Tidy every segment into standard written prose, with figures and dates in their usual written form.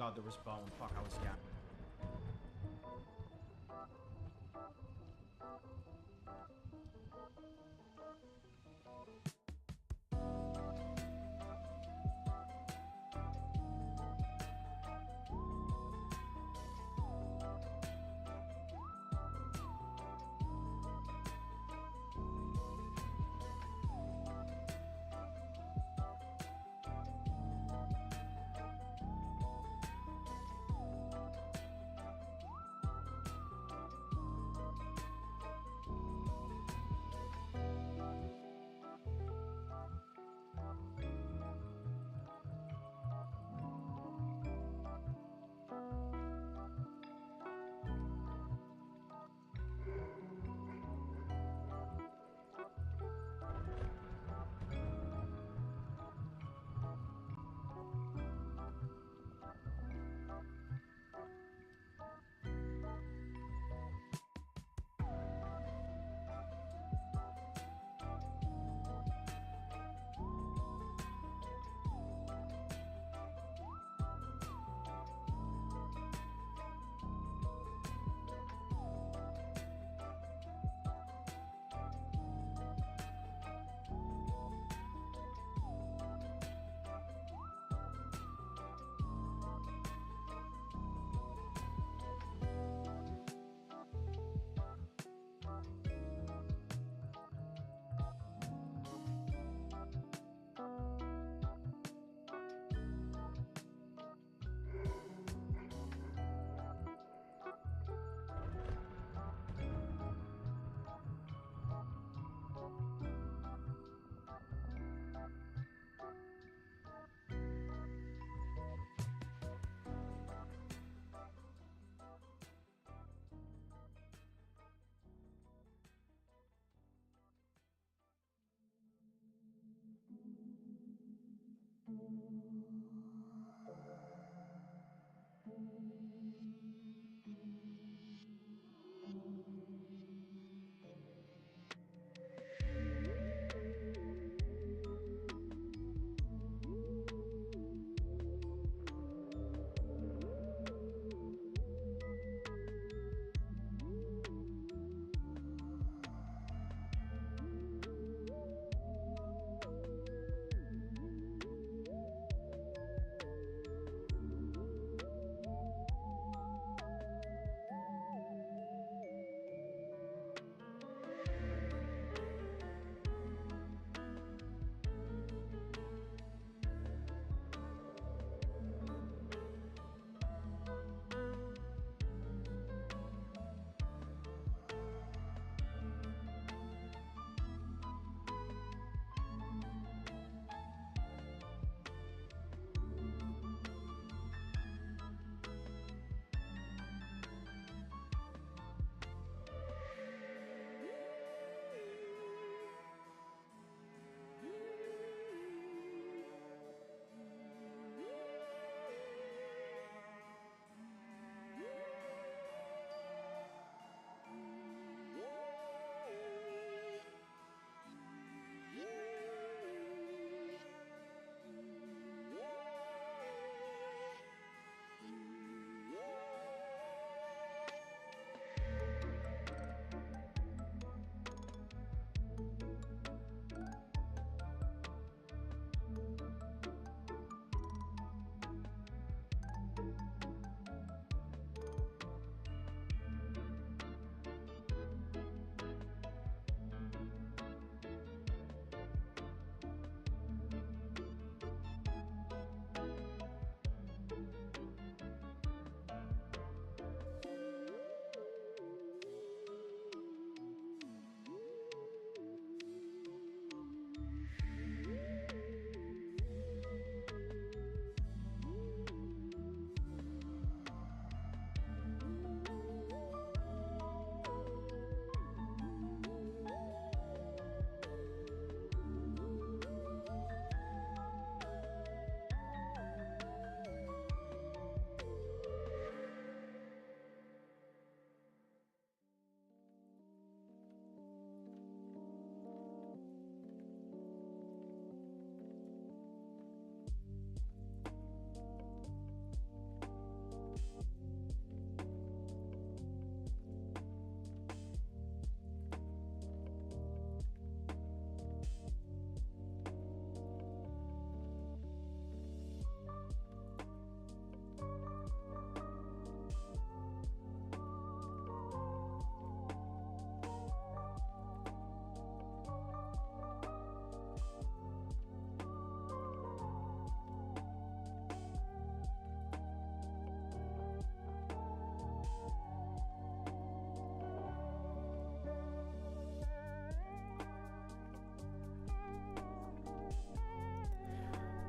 forgot there was bone. Fuck, I was yapping.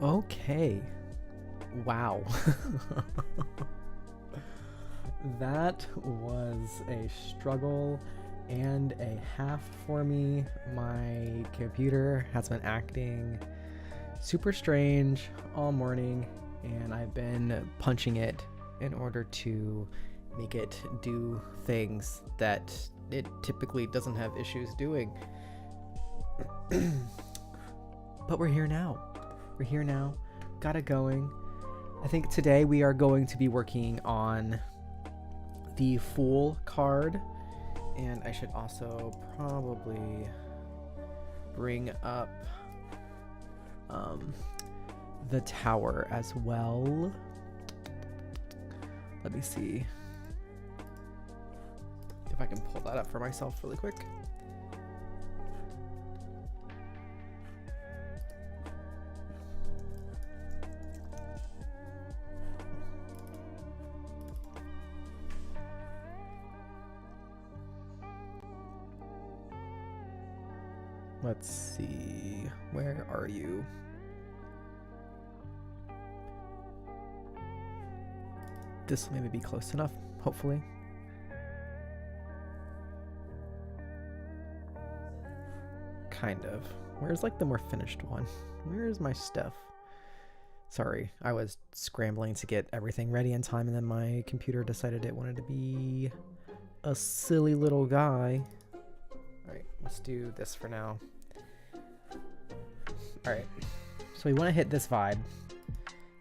Okay. Wow. That was a struggle and a half for me. My computer has been acting super strange all morning, and I've been punching it in order to make it do things that it typically doesn't have issues doing. But we're here now. Got it going. I think today we are going to be working on the Fool card, and I should also probably bring up the Tower as well. Let me see if I can pull that up for myself really quick. Let's see, where are you? This will maybe be close enough, hopefully. Kind of. Where's like the more finished one? Where's my stuff? Sorry, I was scrambling to get everything ready in time, and then my computer decided it wanted to be a silly little guy. Alright, let's do this for now. Alright, so we want to hit this vibe.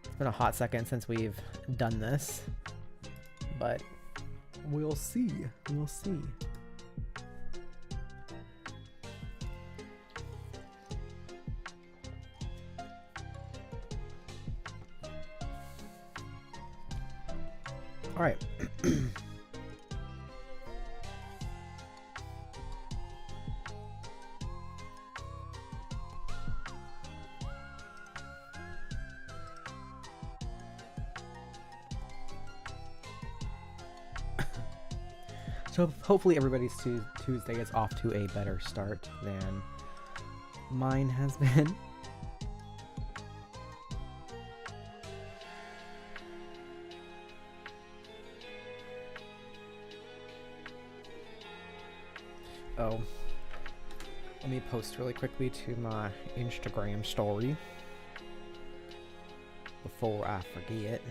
It's been a hot second since we've done this, but we'll see. We'll see. Alright. So hopefully everybody's Tuesday is off to a better start than mine has been. Oh, let me post really quickly to my Instagram story before I forget.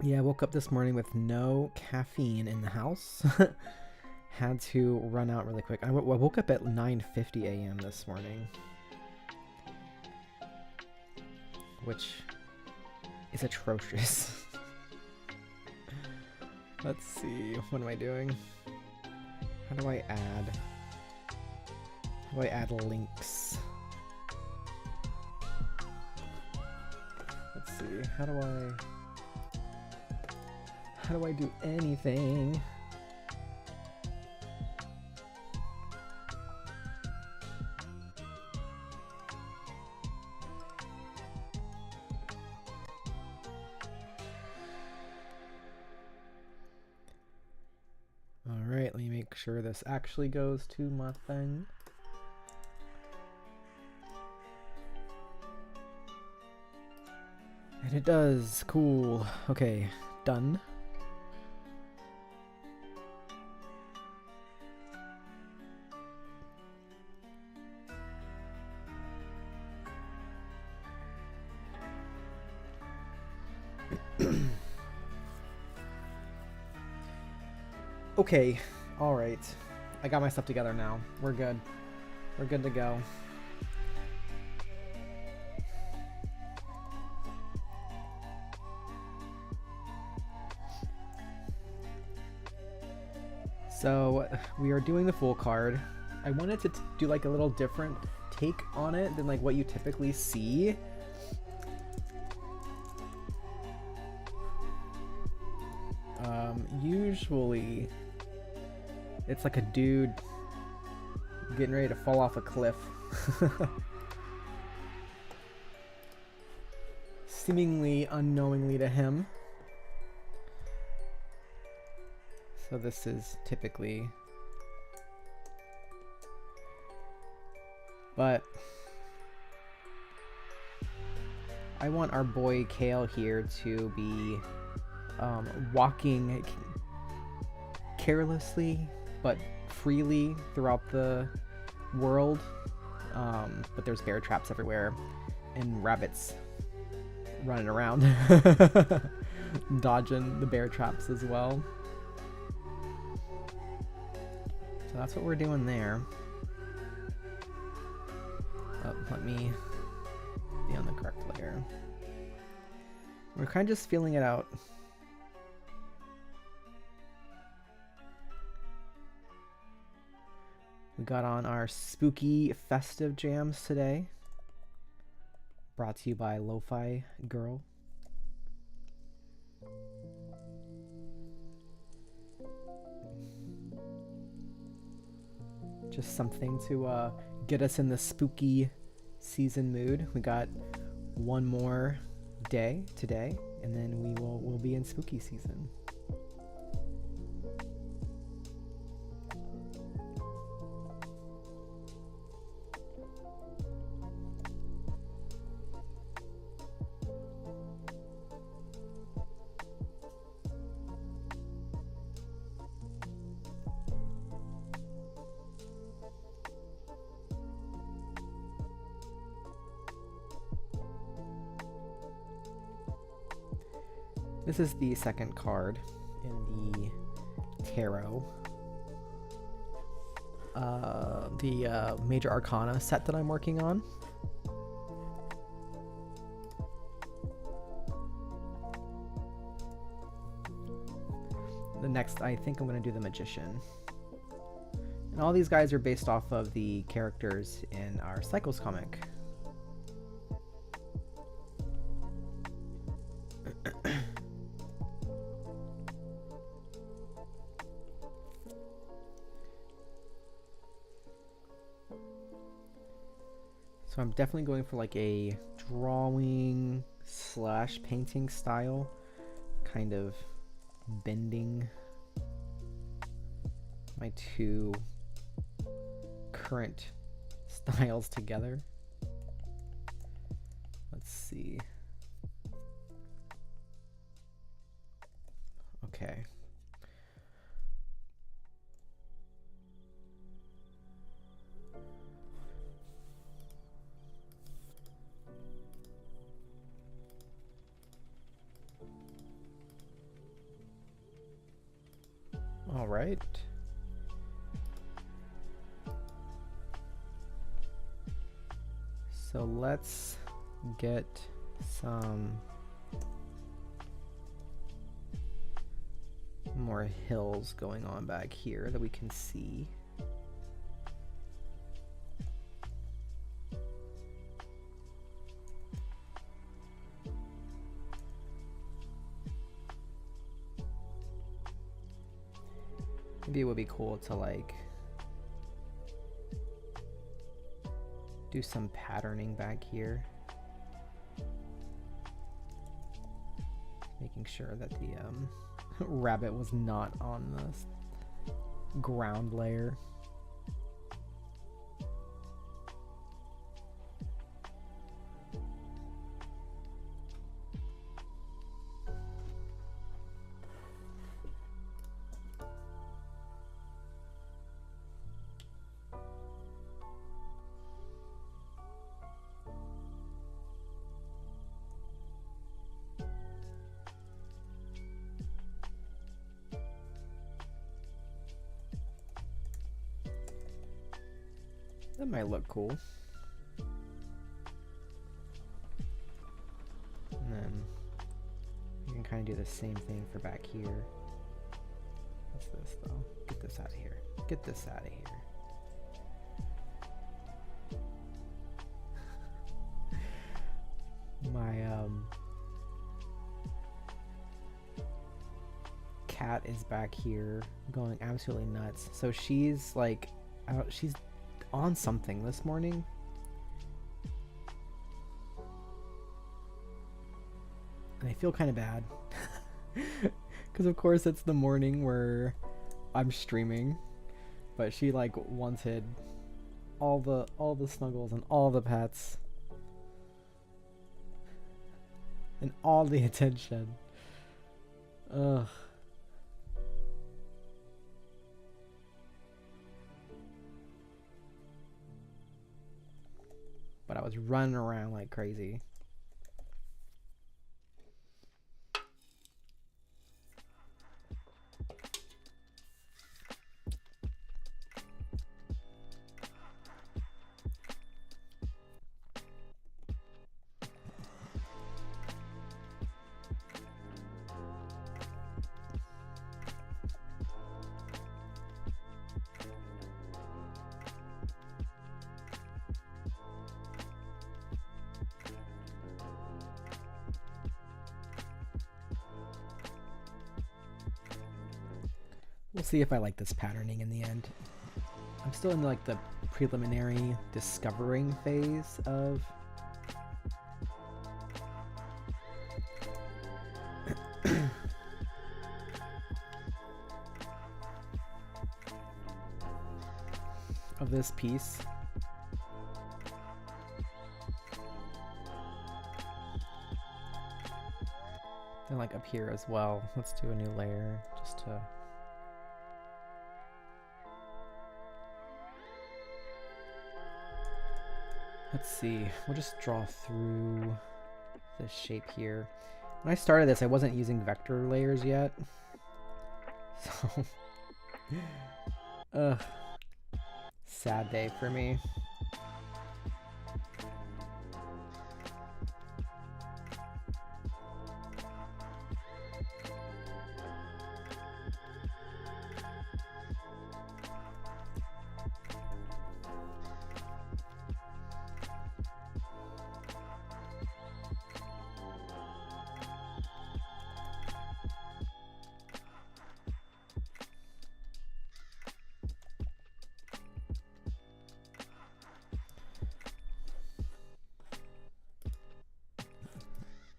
Yeah, I woke up this morning with no caffeine in the house. Had to run out really quick. I woke up at 9:50 a.m. this morning, which is atrocious. Let's see, what am I doing? How do I add? How do I add links? Let's see, how do I do anything? All right, let me make sure this actually goes to my thing. And it does. Cool. Okay, done. Okay, all right. I got my stuff together now. We're good. We're good to go. So we are doing the Fool card. I wanted to do like a little different take on it than like what you typically see. Usually it's like a dude getting ready to fall off a cliff. Seemingly unknowingly to him. So this is typically... But I want our boy Kale here to be walking carelessly but freely throughout the world. But there's bear traps everywhere and rabbits running around dodging the bear traps as well. So that's what we're doing there. Oh, let me be on the correct layer. We're kind of just feeling it out. We got on our spooky festive jams today. Brought to you by Lo-Fi Girl. Just something to get us in the spooky season mood. We got one more day today, and then we'll be in spooky season. This is the second card in the tarot. The Major Arcana set that I'm working on. The next, I think I'm going to do the Magician. And all these guys are based off of the characters in our Cycles comic. So I'm definitely going for like a drawing slash painting style, kind of bending my two current styles together. Let's see. Okay. All right. So let's get some more hills going on back here that we can see. Maybe it would be cool to like do some patterning back here, making sure that the rabbit was not on the ground layer. That might look cool. And then you can kind of do the same thing for back here. What's this though? Get this out of here. Get this out of here. My cat is back here going absolutely nuts. So she's like out, she's on something this morning. And I feel kind of bad. Because of course it's the morning where I'm streaming, but she like wanted all the snuggles and all the pets and all the attention. Ugh. But I was running around like crazy. We'll see if I like this patterning in the end. I'm still in like the preliminary discovering phase of of this piece. And like up here as well. Let's do a new layer just to let's see, we'll just draw through this shape here. When I started this, I wasn't using vector layers yet. So, ugh, sad day for me.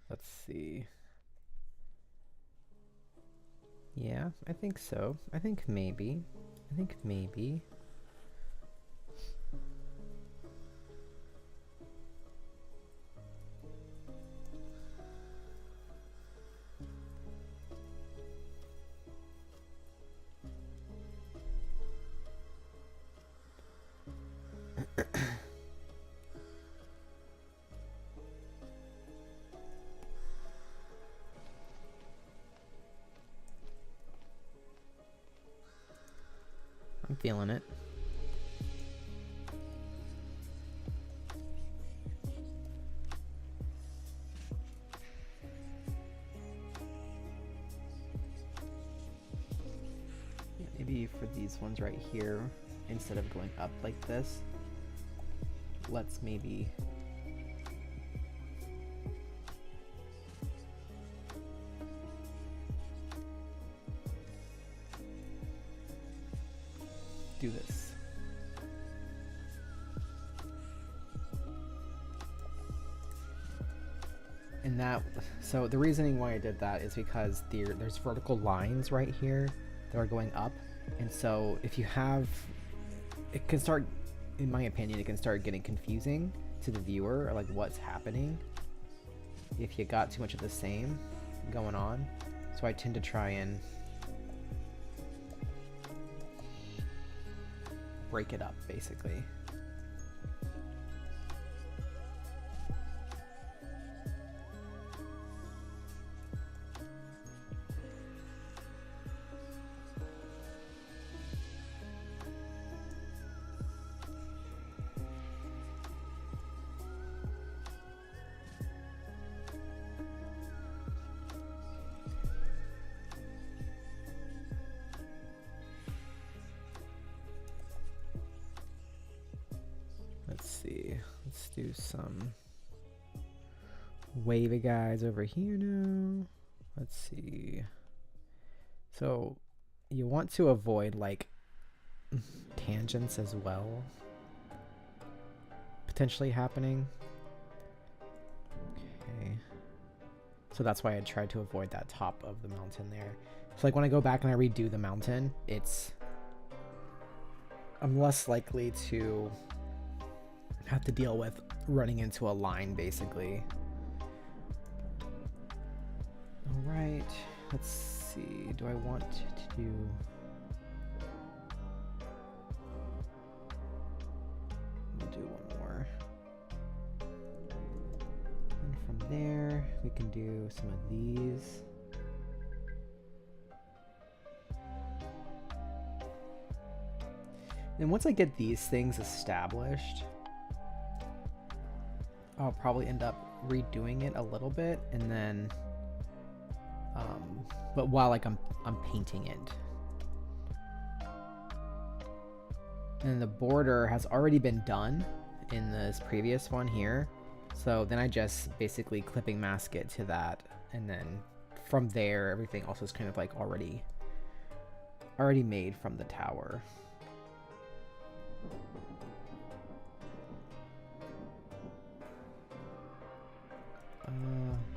Let's see. Yeah, I think so. I think maybe. I'm feeling it. Yeah, maybe for these ones right here, instead of going up like this, let's maybe do this. And that, so the reasoning why I did that is because there's vertical lines right here that are going up, and so if you have, it can start, in my opinion, it can start getting confusing to the viewer, or like what's happening if you got too much of the same going on. So I tend to try and break it up, basically. Let's see, let's do some wavy guys over here now. Let's see. So you want to avoid like tangents as well potentially happening. Okay. So that's why I tried to avoid that top of the mountain there. So like when I go back and I redo the mountain, I'm less likely to have to deal with running into a line basically. All right, let's see. Do I want to do... We'll do one more. And from there, we can do some of these. And once I get these things established, I'll probably end up redoing it a little bit, and then, but while like I'm painting it. And the border has already been done in this previous one here, so then I just basically clipping mask it to that, and then from there everything also is kind of like already made from the tower.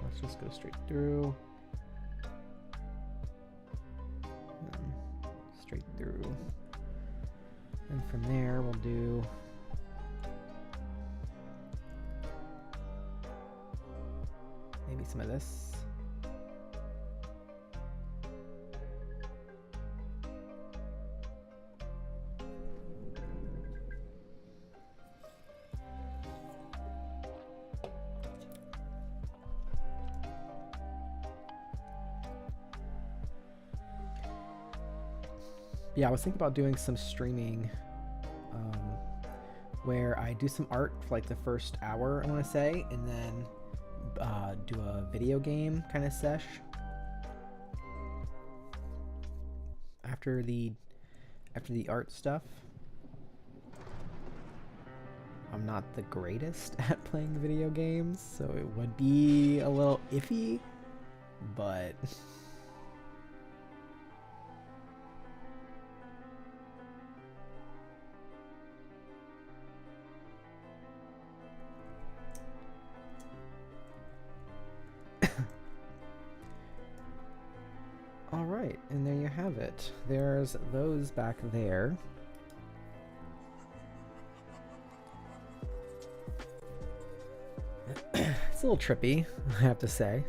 Let's just go straight through. Straight through. And from there we'll do maybe some of this. Yeah, I was thinking about doing some streaming where I do some art for like the first hour, I want to say, and then do a video game kind of sesh after the art stuff. I'm not the greatest at playing video games, so it would be a little iffy, but all right, and there you have it. There's those back there. It's a little trippy, I have to say.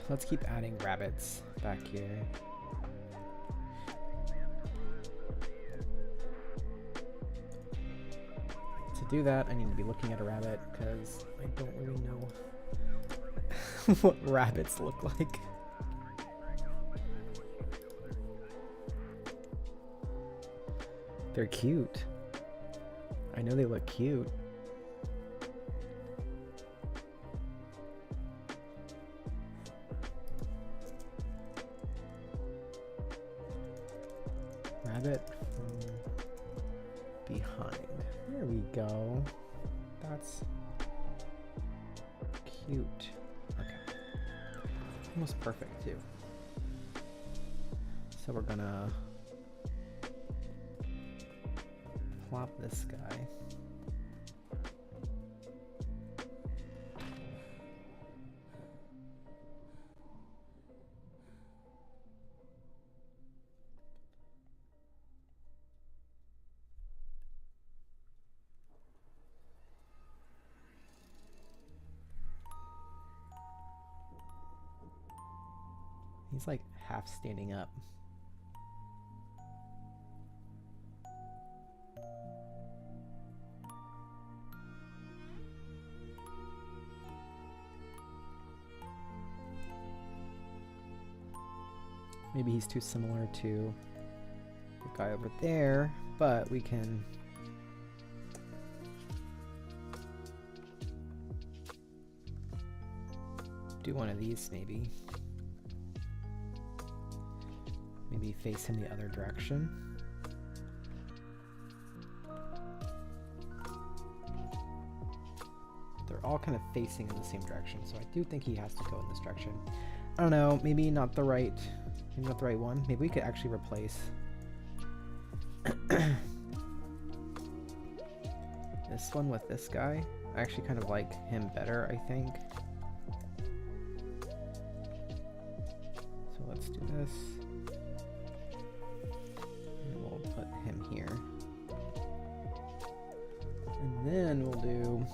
Let's keep adding rabbits back here. To do that, I need to be looking at a rabbit because I don't really know what rabbits look like. They're cute. I know they look cute. Rabbit from behind. There we go. That's cute. Okay. Almost perfect too. So we're gonna plop this guy. He's like half standing up. Maybe he's too similar to the guy over there, but we can do one of these maybe. Maybe face him the other direction. They're all kind of facing in the same direction, so I do think he has to go in this direction. I don't know, maybe not the right one. Maybe we could actually replace this one with this guy. I actually kind of like him better, I think. So let's do this. And we'll put him here. And then we'll do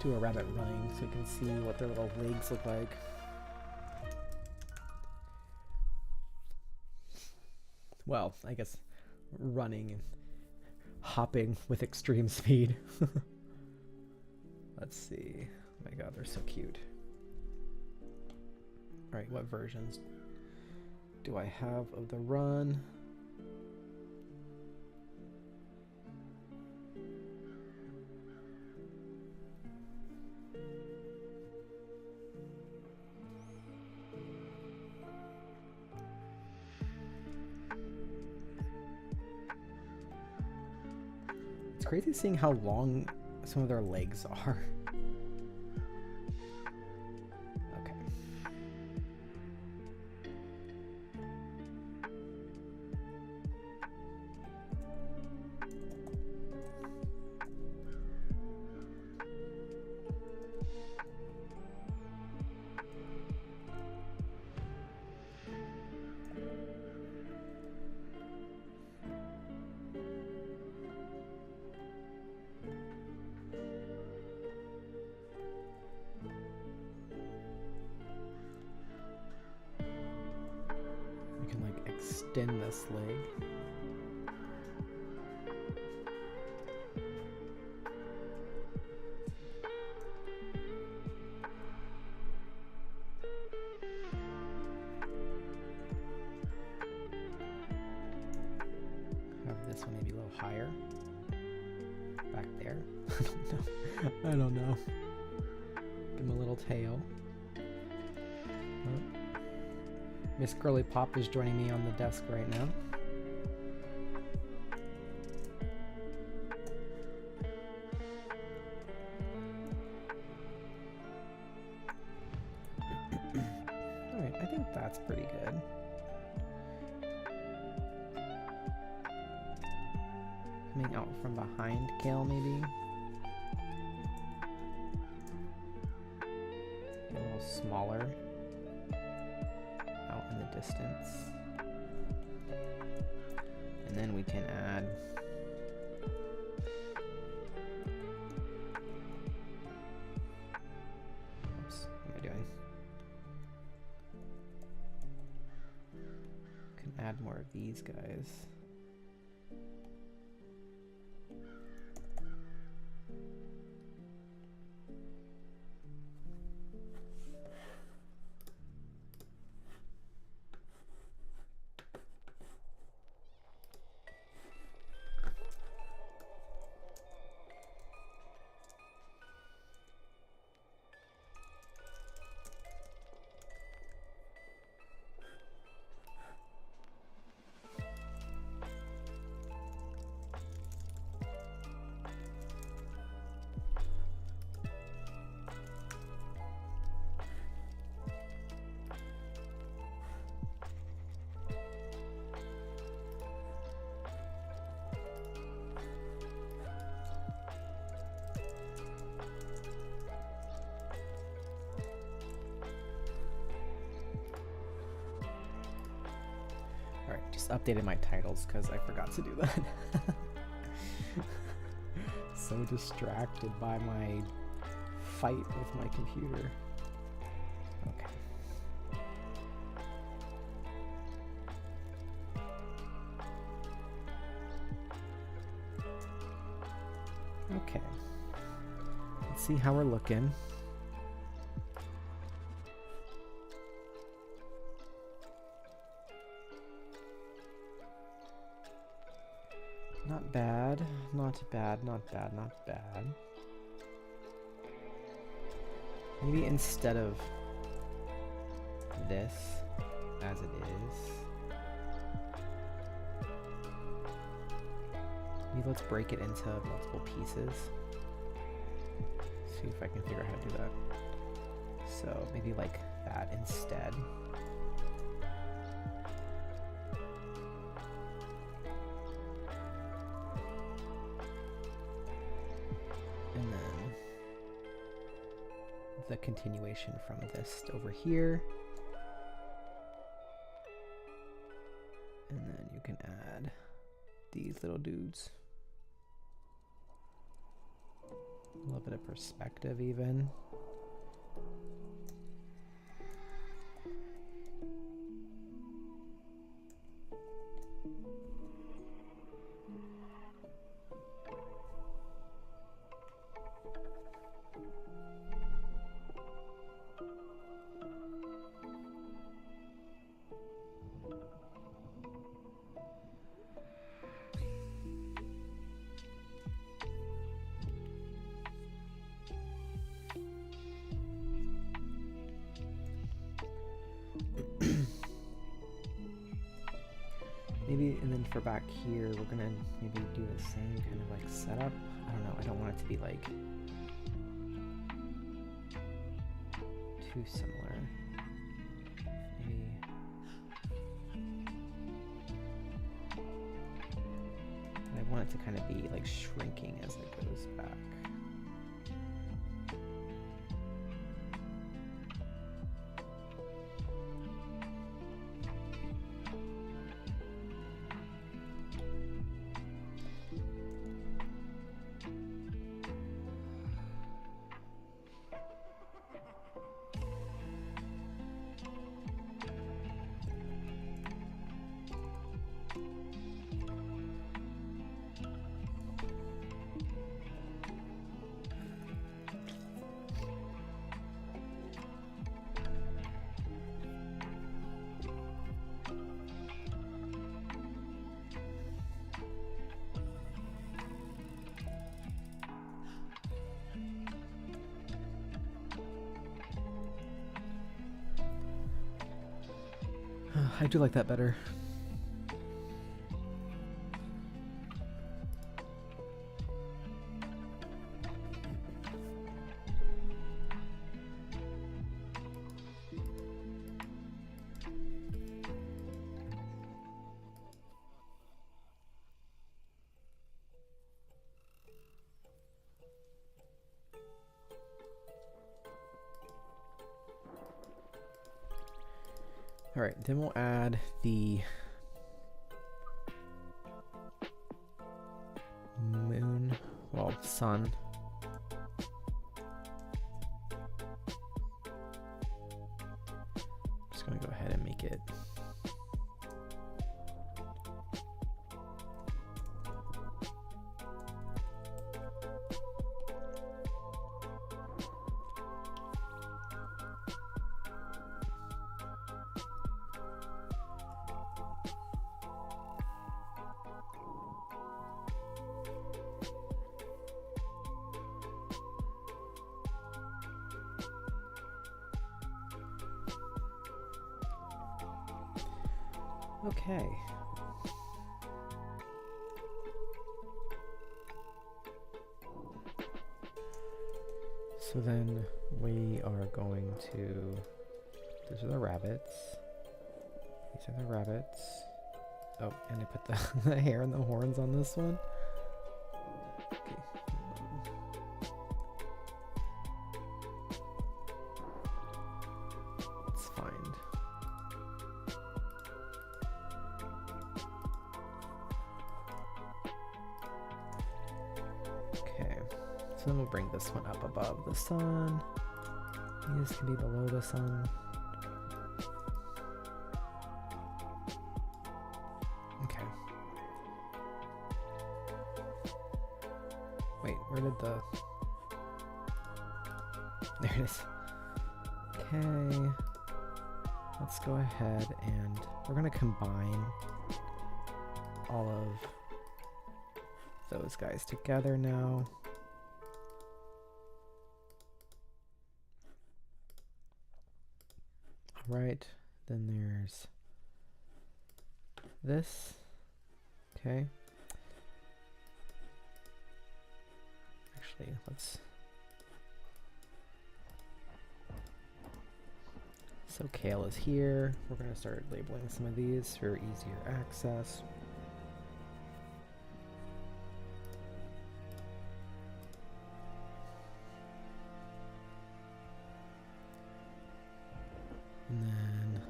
a rabbit running so you can see what their little legs look like. Well, I guess running and hopping with extreme speed. Let's see. Oh my god, they're so cute. Alright, what versions do I have of the run? Crazy seeing how long some of their legs are. Okay. Extend this leg. Have this one maybe a little higher. Back there. I don't know. I don't know. Give him a little tail. Oh. Miss Girly Pop is joining me on the desk right now. Alright, I think that's pretty good. Coming out from behind Kale, maybe. A little smaller. In the distance, and then we can add oops, what am I doing? Can add more of these guys. updated my titles because I forgot to do that. So distracted by my fight with my computer. Okay. Okay. Let's see how we're looking. Not bad, not bad, not bad, not bad. Maybe instead of this as it is, maybe let's break it into multiple pieces. See if I can figure out how to do that. So maybe like that instead. And then the continuation from this over here. And then you can add these little dudes. A little bit of perspective even. Maybe, and then for back here, we're gonna maybe do the same kind of like setup. I don't know, I don't want it to be like too similar. Maybe. And I want it to kind of be like shrinking as it goes back. I do like that better. All right, then we'll add the moon, well, sun. Just gonna go ahead and make it okay. So then we are going to, these are the rabbits. These are the rabbits. Oh, and I put the hair and the horns on this one. Okay. Let's find. So then we'll bring this one up above the sun. These can be below the sun. Okay. Wait, where did the... There it is. Okay. Let's go ahead and we're going to combine all of those guys together now. All right. Then there's this. Okay. Actually, let's... So Kale is here. We're going to start labeling some of these for easier access. And then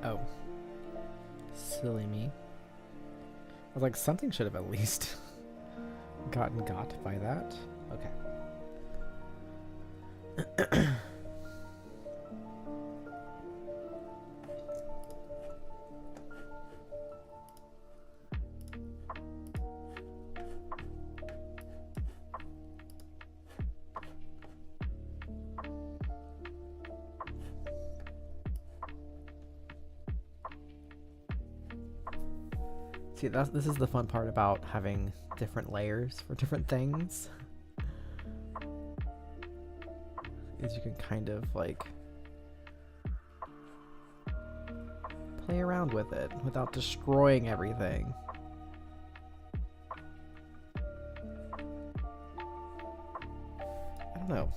oh, silly me. I was like, something should have at least gotten got by that. Okay. See, this is the fun part about having different layers for different things. Is you can kind of like play around with it without destroying everything. I don't know.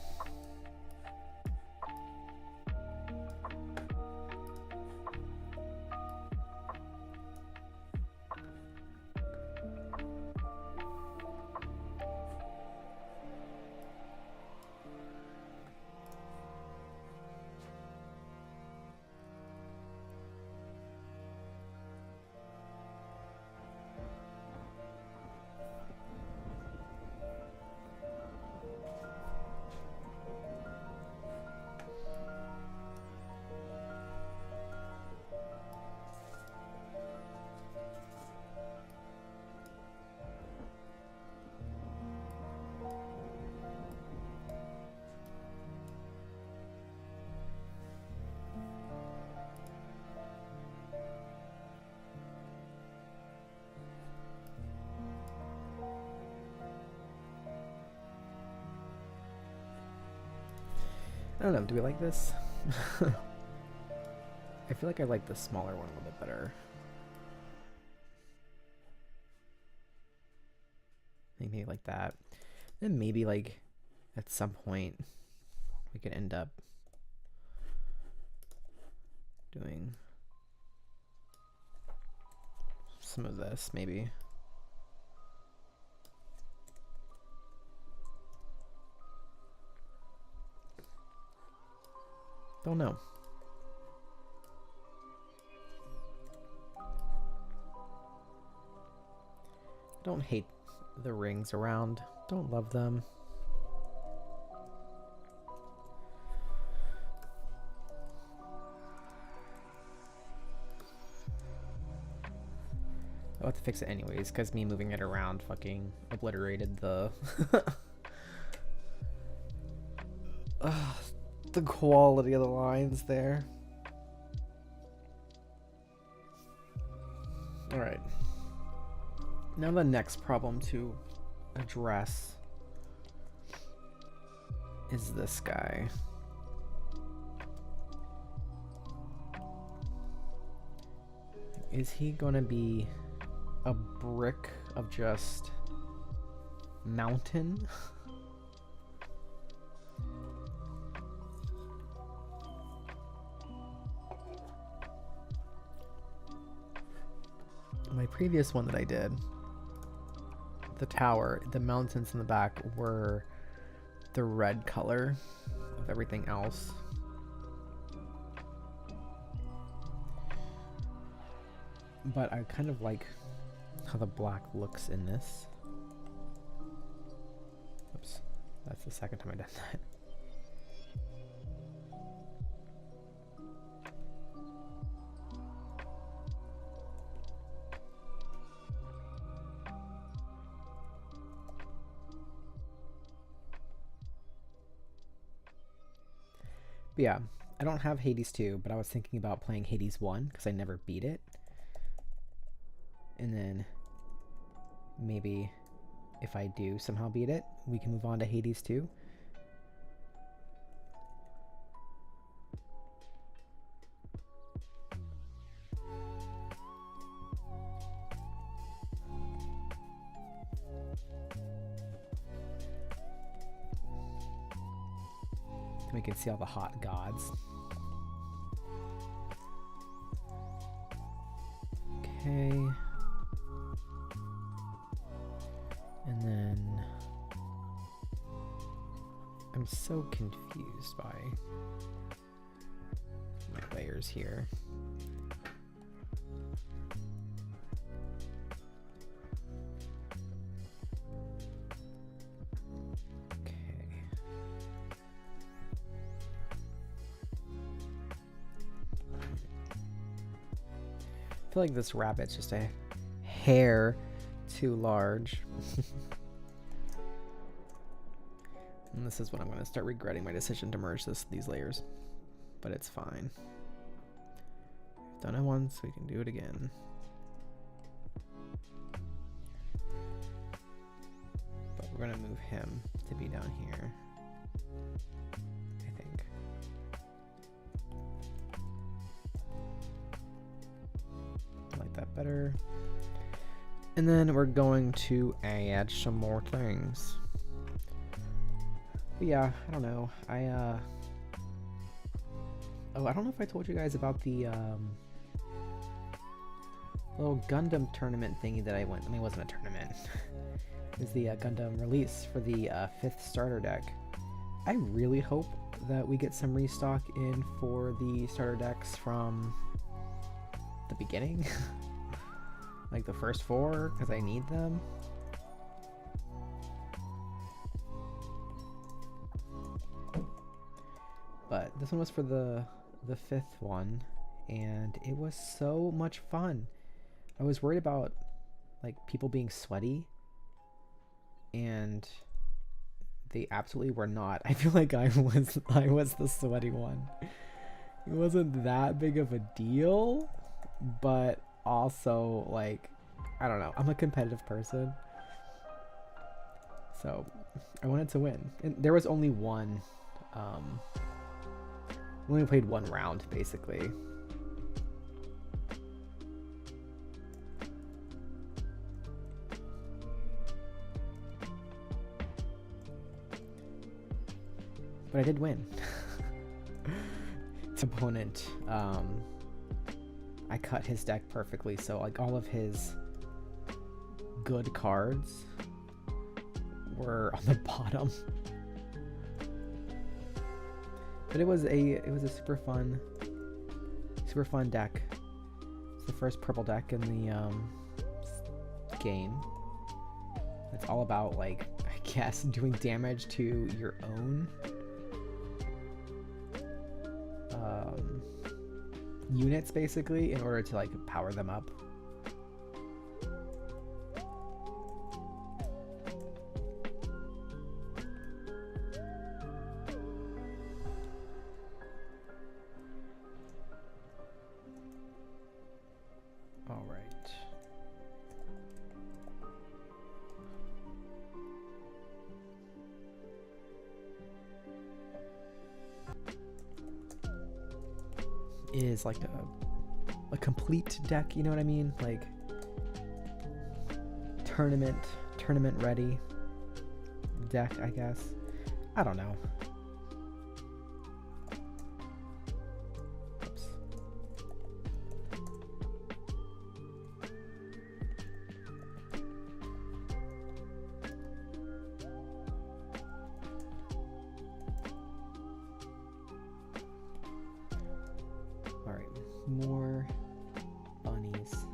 I don't know, do we like this? I feel like I like the smaller one a little bit better. I think maybe like that. Then maybe like at some point we could end up doing some of this maybe. Don't know. Don't hate the rings around. Don't love them. I'll have to fix it anyways, because me moving it around fucking obliterated the... the quality of the lines there. Alright. Now the next problem to address is this guy. Is he gonna be a brick of just mountain? My previous one that I did, the tower, the mountains in the back were the red color of everything else. but I kind of like how the black looks in this. Oops, that's the second time I've done that. But yeah, I don't have Hades 2, but I was thinking about playing Hades 1 because I never beat it. And then maybe if I do somehow beat it, we can move on to Hades 2. We can see all the hot gods. Okay. And then I'm so confused by my layers here. I feel like this rabbit's just a hair too large. And this is when I'm going to start regretting my decision to merge these layers. But it's fine. We've done it once, we can do it again. But we're going to move him to be down here, I think. I like that better. And then we're going to add some more things. But yeah, I don't know. Oh, I don't know if I told you guys about the little Gundam tournament thingy that I went. I mean, it wasn't a tournament. It was the Gundam release for the 5th starter deck. I really hope that we get some restock in for the starter decks from the beginning. Like the first 4, because I need them. But this one was for the 5th one, and it was so much fun. I was worried about like people being sweaty, and they absolutely were not. I feel like I was the sweaty one. It wasn't that big of a deal, but also, like, I don't know, I'm a competitive person, so I wanted to win. And there was only one, we only played one round, basically. But I did win. Its opponent, I cut his deck perfectly, so like all of his good cards were on the bottom. But it was a super fun deck. It's the first purple deck in the game. It's all about, like, I guess, doing damage to your own units, basically, in order to, like, power them up. All right. Is like a complete deck, you know what I mean? Like tournament ready deck, I guess. I don't know. Oops. All right, more bunnies.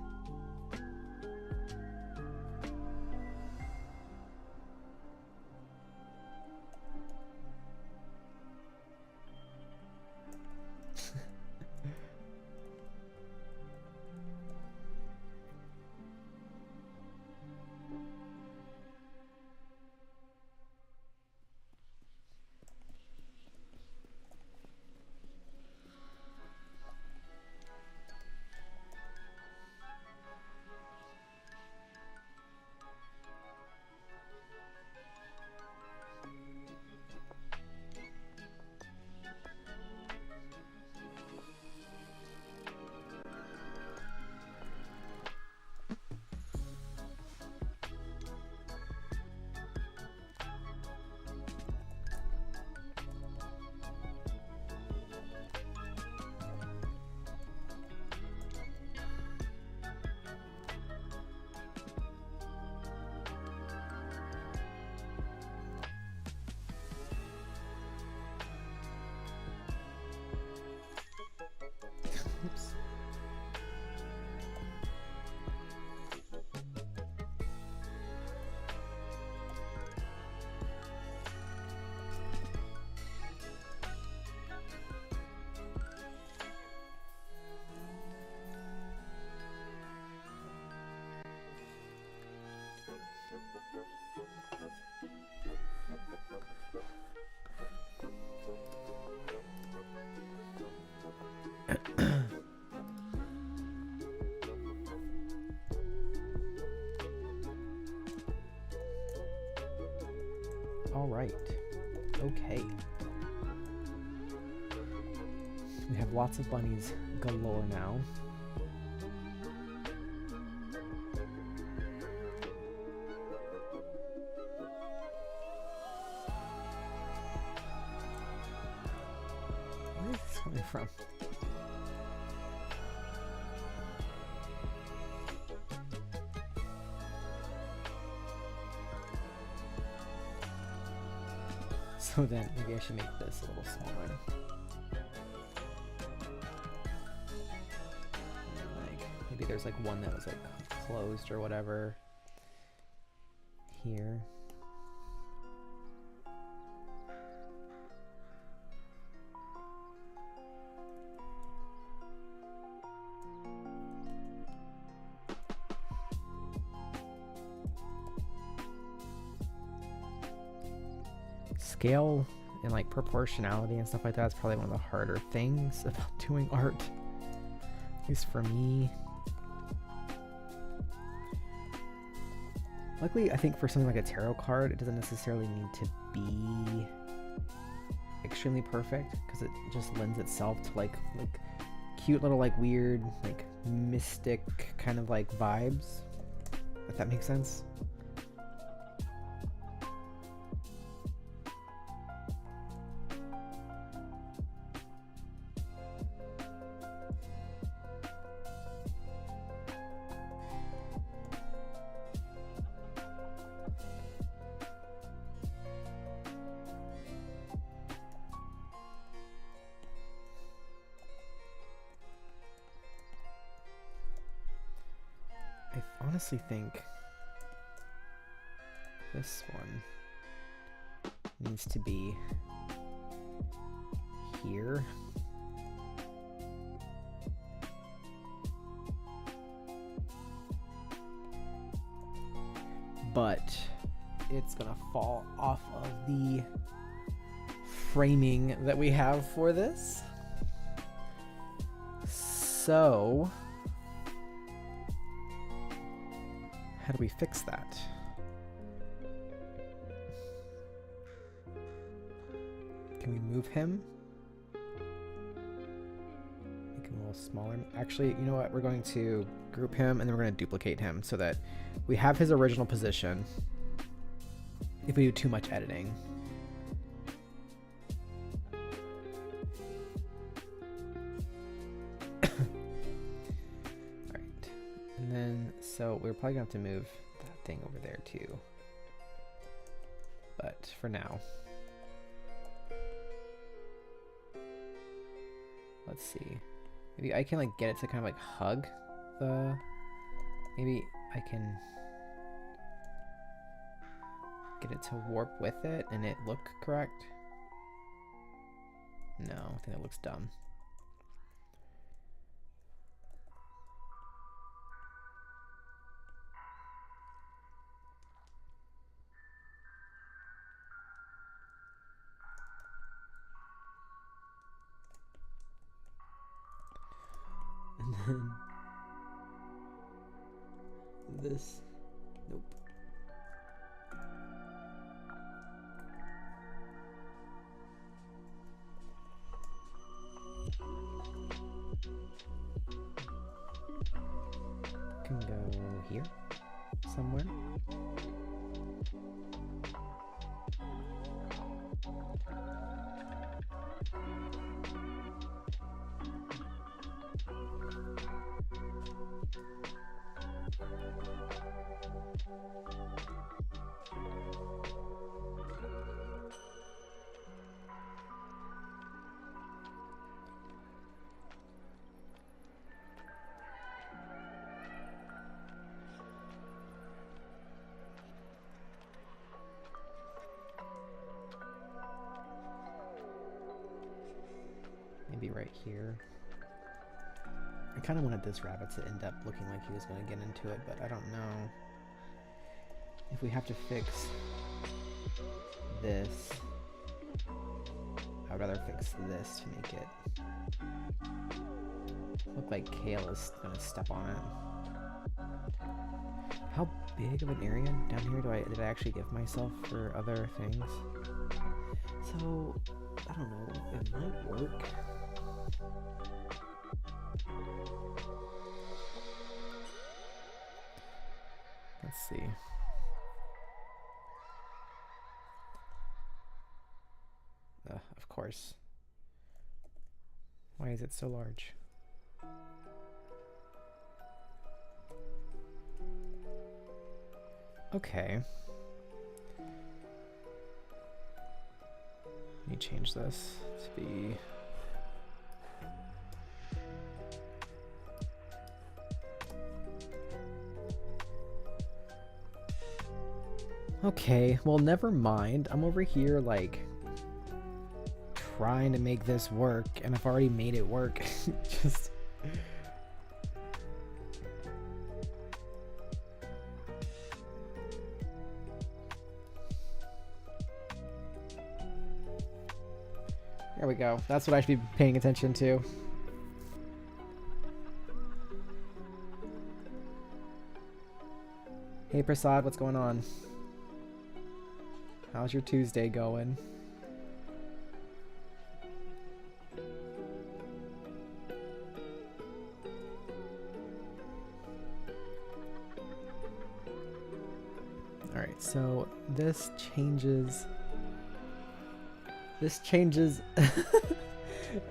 All right. Okay. We have lots of bunnies galore now. Where is this coming from? So then maybe I should make this a little smaller. Like maybe there's like one that was like closed or whatever here. Scale and like proportionality and stuff like that is probably one of the harder things about doing art, at least for me. Luckily, I think for something like a tarot card, it doesn't necessarily need to be extremely perfect because it just lends itself to like cute little like weird like mystic kind of like vibes, if that makes sense. I honestly think this one needs to be here. But it's gonna fall off of the framing that we have for this. So how do we fix that? Can we move him? Make him a little smaller. Actually, you know what? We're going to group him and then we're going to duplicate him so that we have his original position if we do too much editing. So we're probably gonna have to move that thing over there too. But for now, let's see. Maybe I can like get it to kind of like hug the, maybe I can get it to warp with it and it look correct. No, I think that looks dumb. And then this, nope. Can go here somewhere. Maybe right here. I kind of wanted this rabbit to end up looking like he was going to get into it, but I don't know. if we have to fix this, I would rather fix this to make it look like Kale is gonna step on it. How big of an area down here did I actually give myself for other things? So, I don't know, it might work. Let's see. Of course. Why is it so large? Okay. Let me change this to be... Okay, well, never mind. I'm over here, like, trying to make this work, and I've already made it work. Just... There we go. That's what I should be paying attention to. Hey Prasad, what's going on? How's your Tuesday going? Alright, so this changes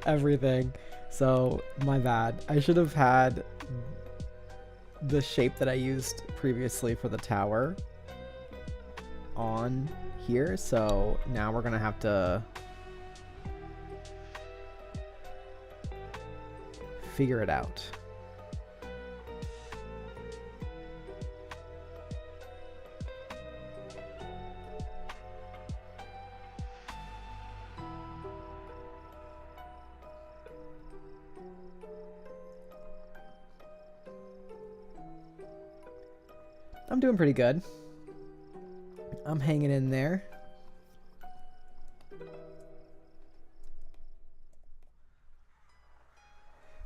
everything. So my bad. I should have had the shape that I used previously for the tower on here. So now we're gonna have to figure it out. I'm doing pretty good. I'm hanging in there.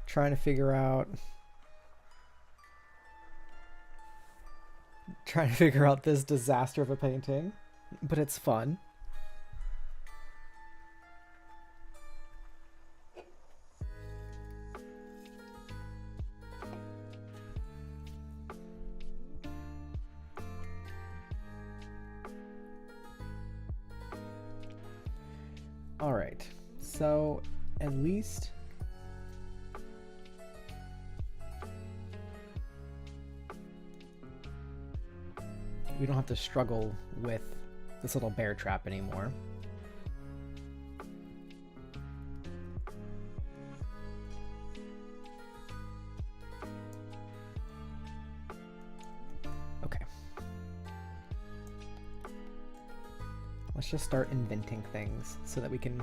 Trying to figure out this disaster of a painting, but it's fun. All right, so at least we don't have to struggle with this little bear trap anymore. Okay. Let's just start inventing things so that we can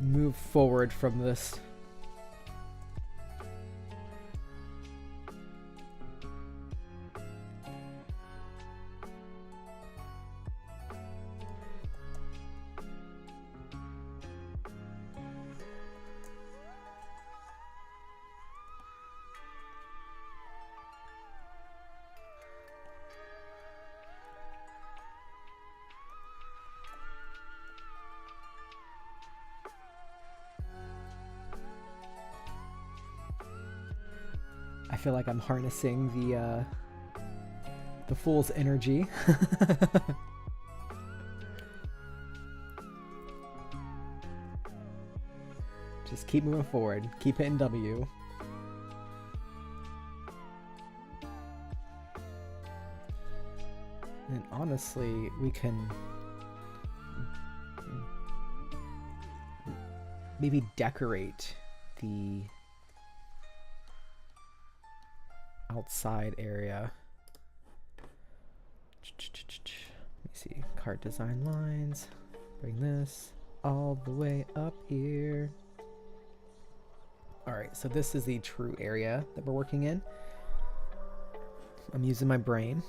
move forward from this. I feel like I'm harnessing the fool's energy. Just keep moving forward. Keep hitting W. And honestly, we can maybe decorate the outside area. Let me see. Card design lines. Bring this all the way up here. Alright, so this is the true area that we're working in. I'm using my brain.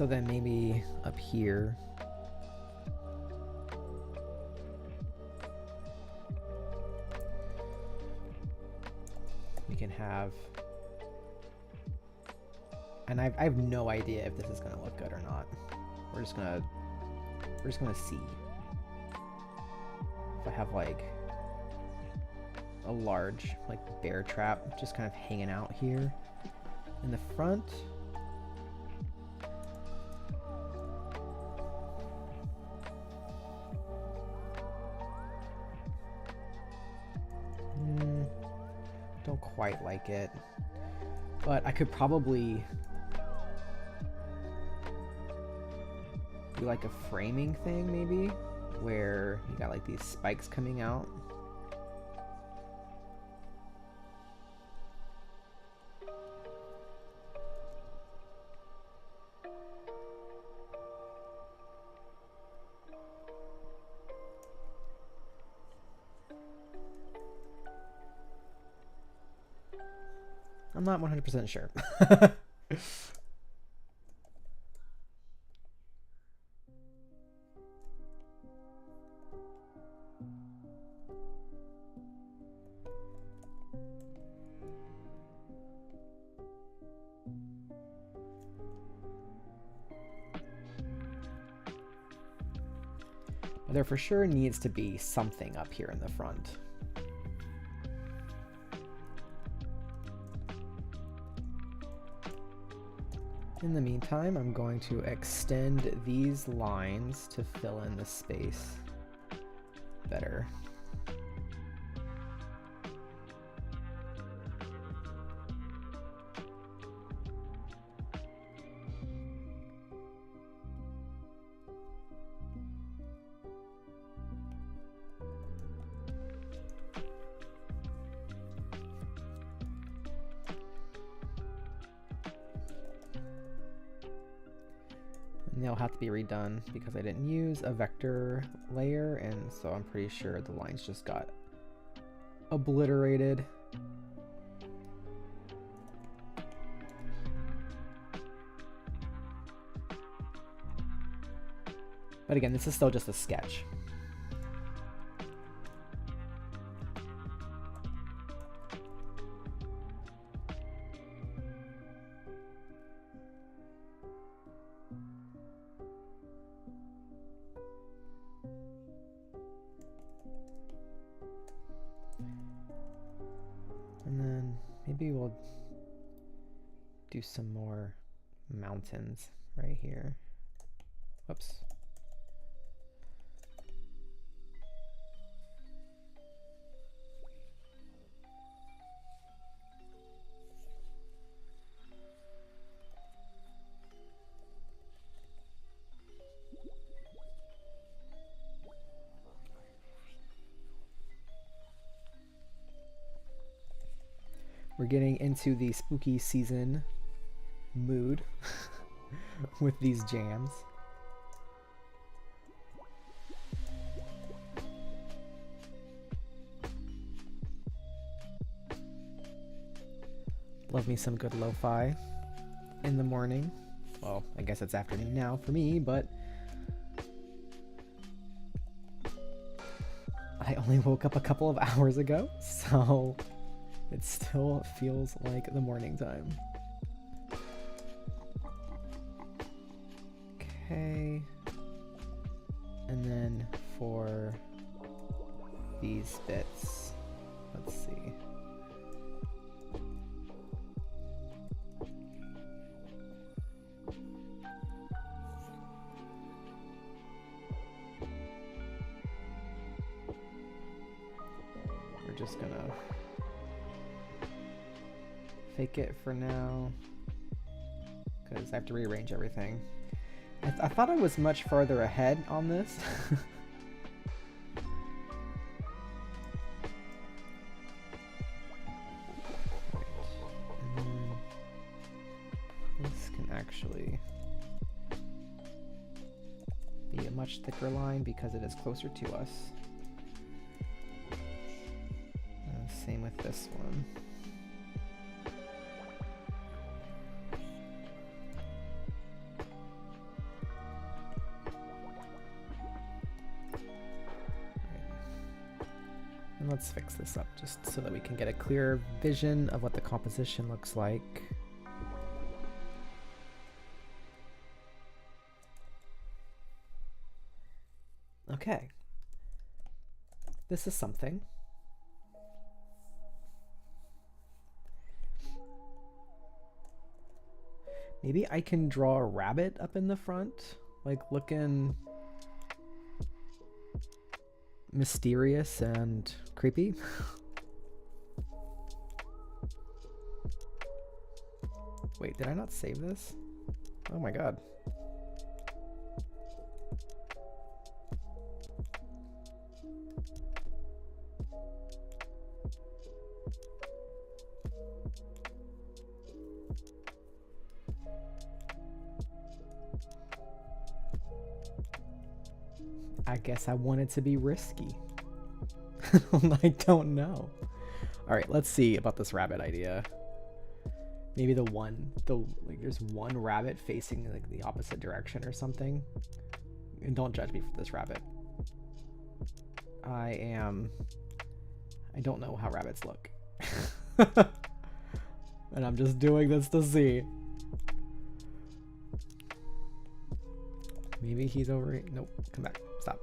So then maybe up here, we can have, and I have no idea if this is gonna look good or not. We're just gonna see. If I have like a large like bear trap just kind of hanging out here in the front. Don't quite like it, but I could probably do like a framing thing maybe, where you got like these spikes coming out. I'm not 100% sure. But there for sure needs to be something up here in the front. In the meantime, I'm going to extend these lines to fill in the space better. And they'll have to be redone because I didn't use a vector layer, and so I'm pretty sure the lines just got obliterated. But again, this is still just a sketch. And then maybe we'll do some more mountains right here. Whoops. We're getting into the spooky season mood with these jams. Love me some good lo-fi in the morning. Well, I guess it's afternoon now for me, but I only woke up a couple of hours ago, so it still feels like the morning time. Okay. And then for these bits, let's see. We're just gonna fake it for now because I have to rearrange everything. I thought I was much farther ahead on this. This can actually be a much thicker line because it is closer to us. Same with this one. And let's fix this up just so that we can get a clear vision of what the composition looks like. Okay. This is something. Maybe I can draw a rabbit up in the front, like looking mysterious and creepy. Wait, did I not save this? Oh my god. I guess I wanted to be risky. I don't know. All right, let's see about this rabbit idea. Maybe like there's one rabbit facing like the opposite direction or something. And don't judge me for this rabbit. I don't know how rabbits look. And I'm just doing this to see. Maybe he's over here. Nope, come back, stop.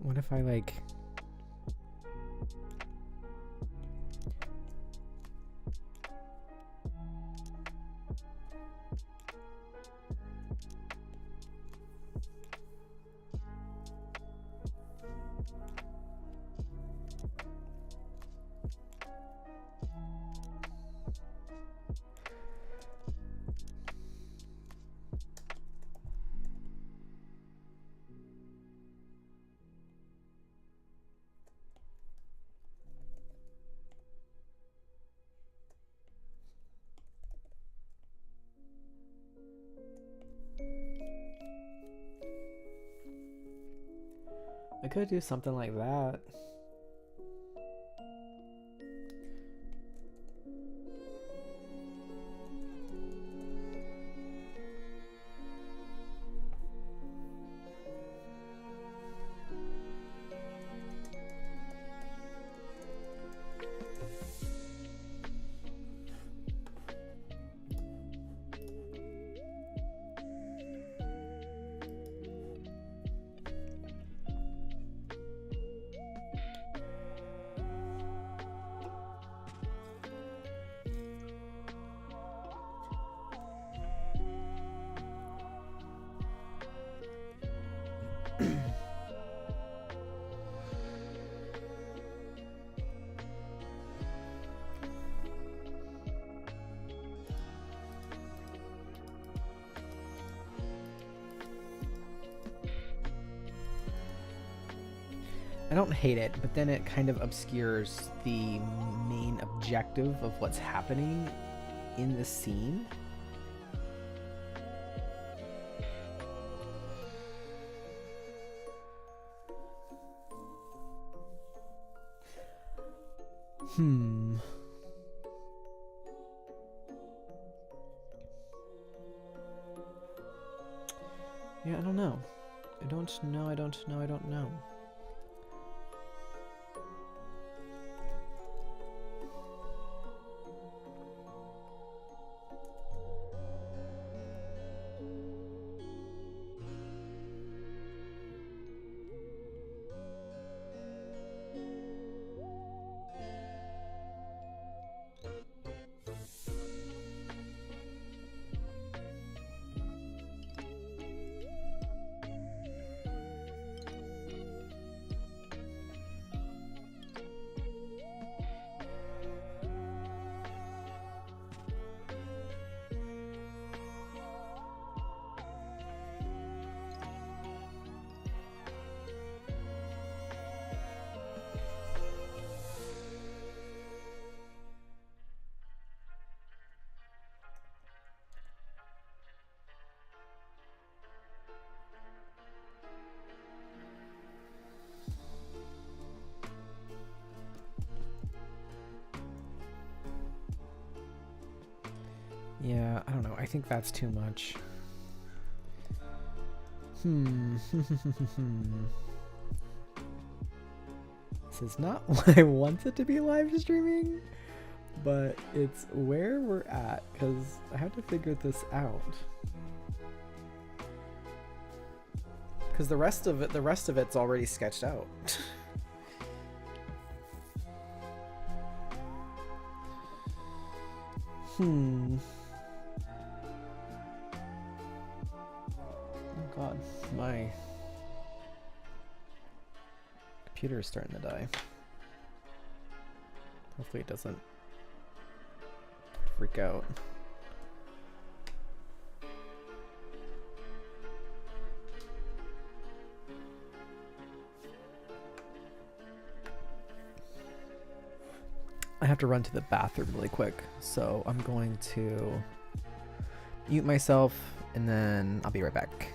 What if I like... I could do something like that. I don't hate it, but then it kind of obscures the main objective of what's happening in the scene. Yeah, I don't know. I don't know. Yeah, I don't know. I think that's too much. This is not what I wanted to be live streaming, but it's where we're at because I have to figure this out. Because the rest of it's already sketched out. Oh God, my computer is starting to die. Hopefully it doesn't freak out. I have to run to the bathroom really quick, so I'm going to mute myself and then I'll be right back.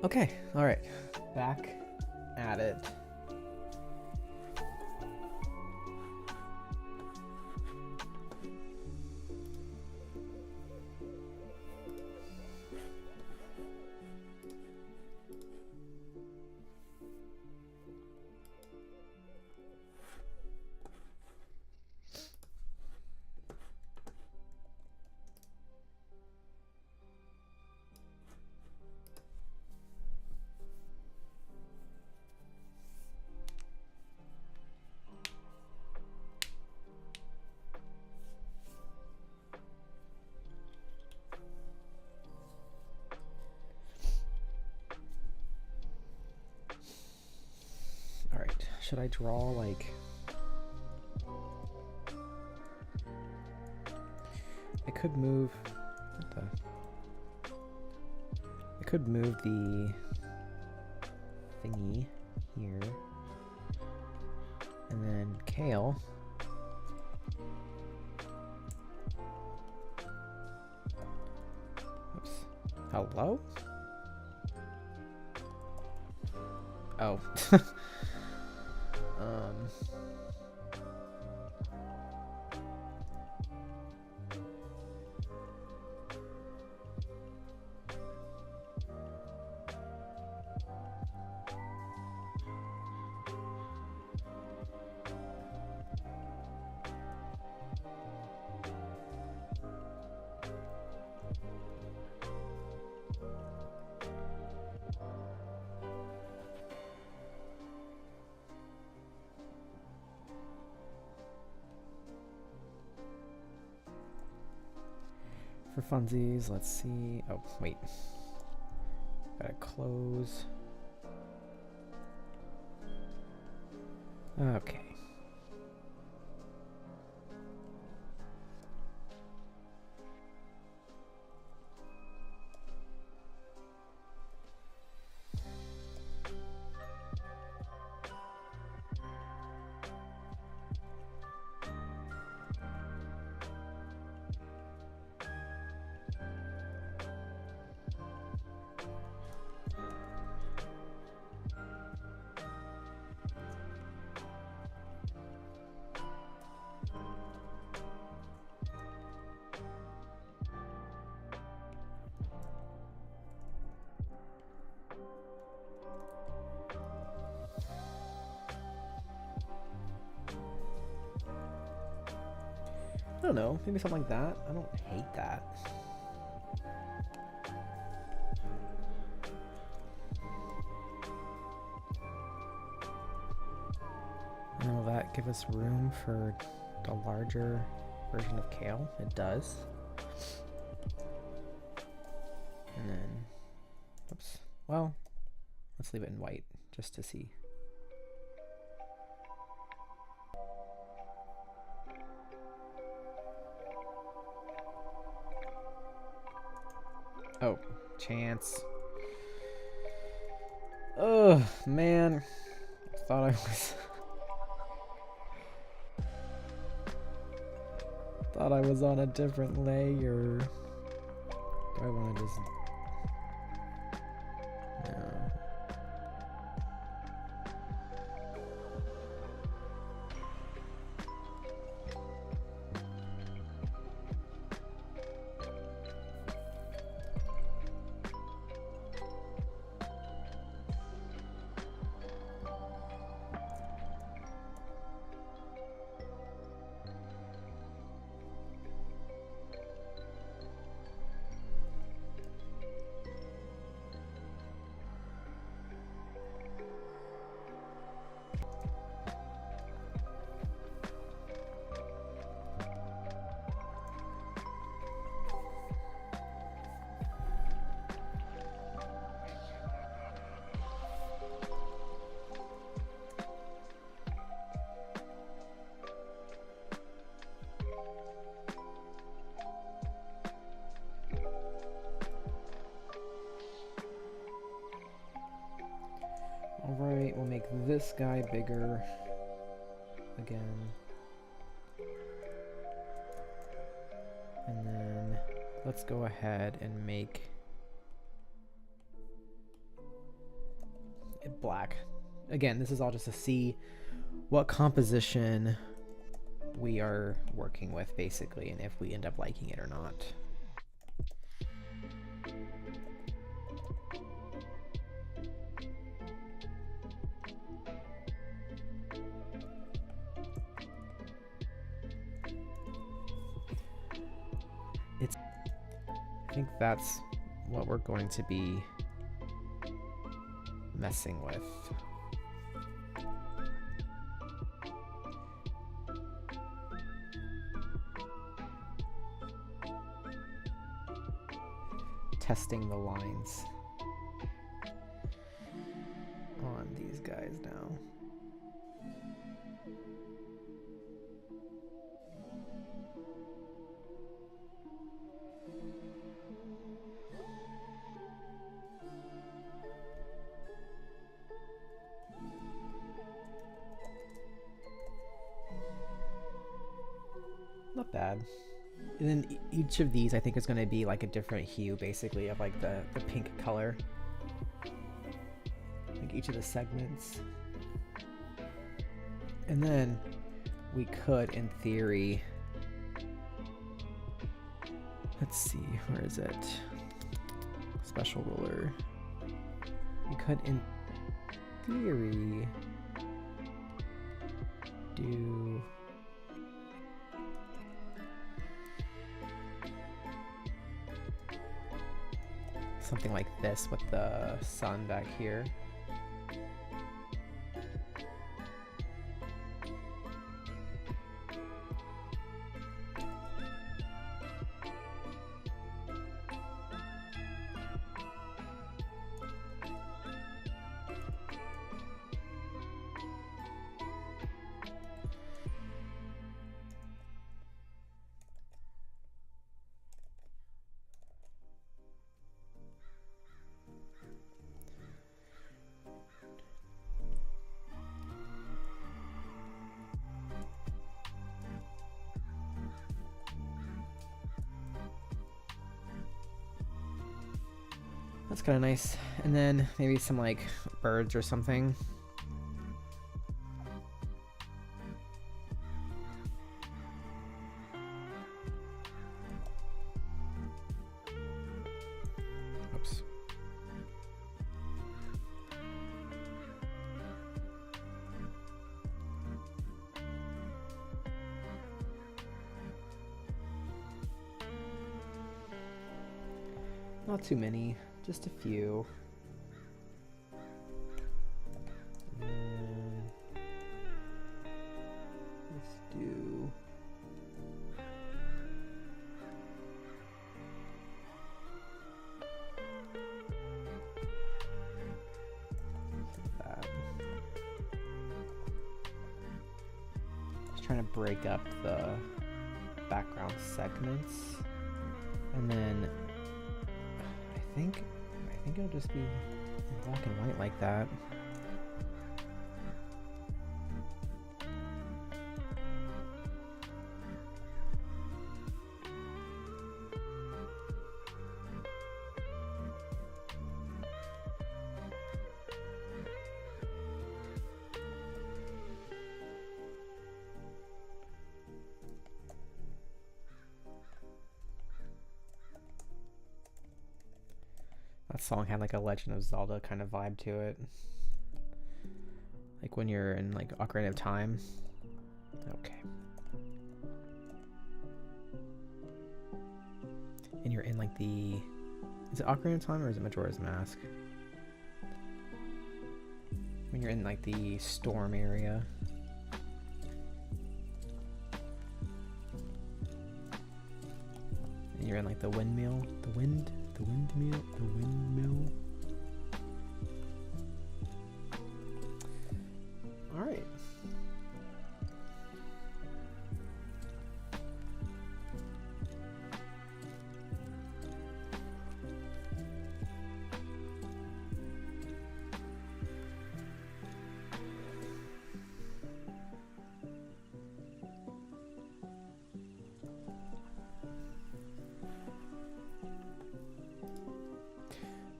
Okay, all right, back at it. All right, should I draw like... I could move... What the... I could move the thingy here. And then Kale. Oops. Hello? Oh. for funsies, let's see. Oh, wait. Gotta close. Okay. I don't know, maybe something like that. I don't hate that. And will that give us room for the larger version of Kale? It does. And then, oops. Well, let's leave it in white just to see. Oh, chance. Oh, man. Thought I was... thought I was on a different layer. Do I want to just... No. Alright, we'll make this guy bigger again. And then let's go ahead and make it black. Again, this is all just to see what composition we are working with, basically, and if we end up liking it or not. I think that's what we're going to be messing with. Testing the lines on these guys now. Not bad. And then each of these I think is going to be like a different hue, basically, of like the pink color. Like each of the segments. And then we could, in theory, let's see, where is it? Special ruler. We could, in theory, do something like this with the sun back here. That's kind of nice. And then maybe some like birds or something. Oops. Not too many, just a few. Let's do that. Just trying to break up the background segments, and then I think it'll just be black and white like that. That song had like a Legend of Zelda kind of vibe to it. Like when you're in like Ocarina of Time. Okay. And you're in like the... Is it Ocarina of Time or is it Majora's Mask? When you're in like the storm area. And you're in like the windmill. The windmill. All right.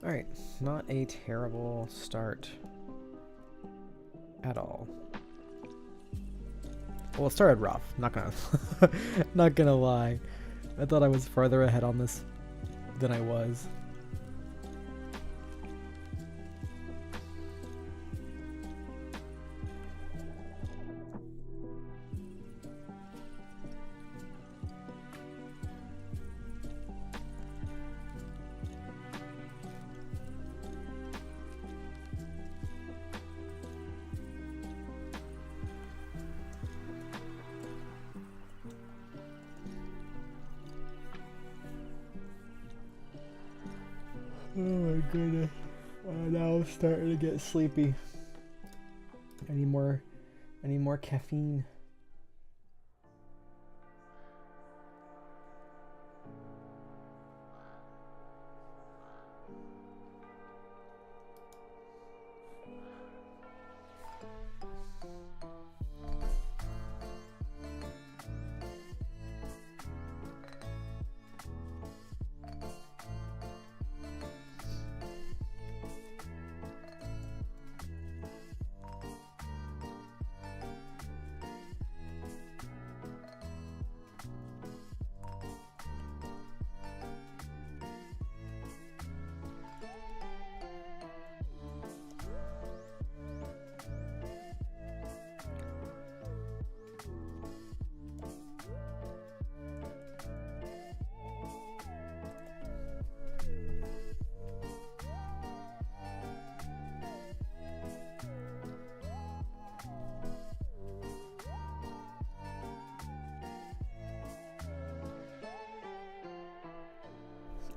Alright, not a terrible start at all. Well, it started rough, not gonna lie. I thought I was farther ahead on this than I was. Oh my goodness. Now I'm starting to get sleepy. I need more caffeine.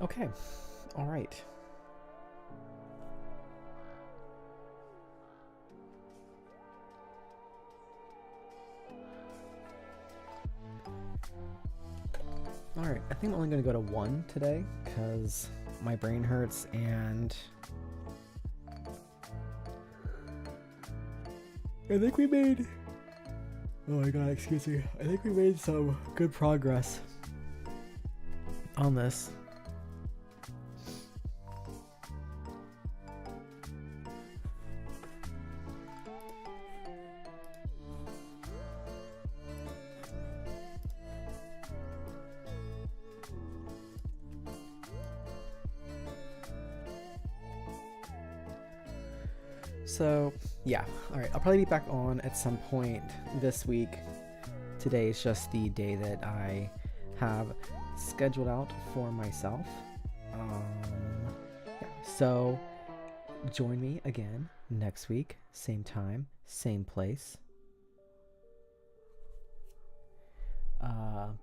Okay, all right. All right, I think I'm only gonna go to 1 today because my brain hurts and I think we made, oh my god, excuse me. I think we made some good progress on this. So yeah, all right, I'll probably be back on at some point this week. Today is just the day that I have scheduled out for myself. Yeah, so join me again next week, same time, same place.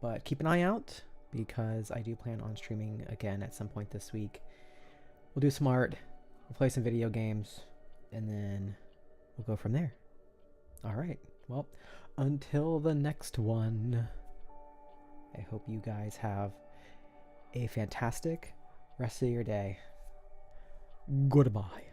But keep an eye out because I do plan on streaming again at some point this week. We'll do some art, we'll play some video games, and then we'll go from there. All right. Well, until the next one, I hope you guys have a fantastic rest of your day. Goodbye.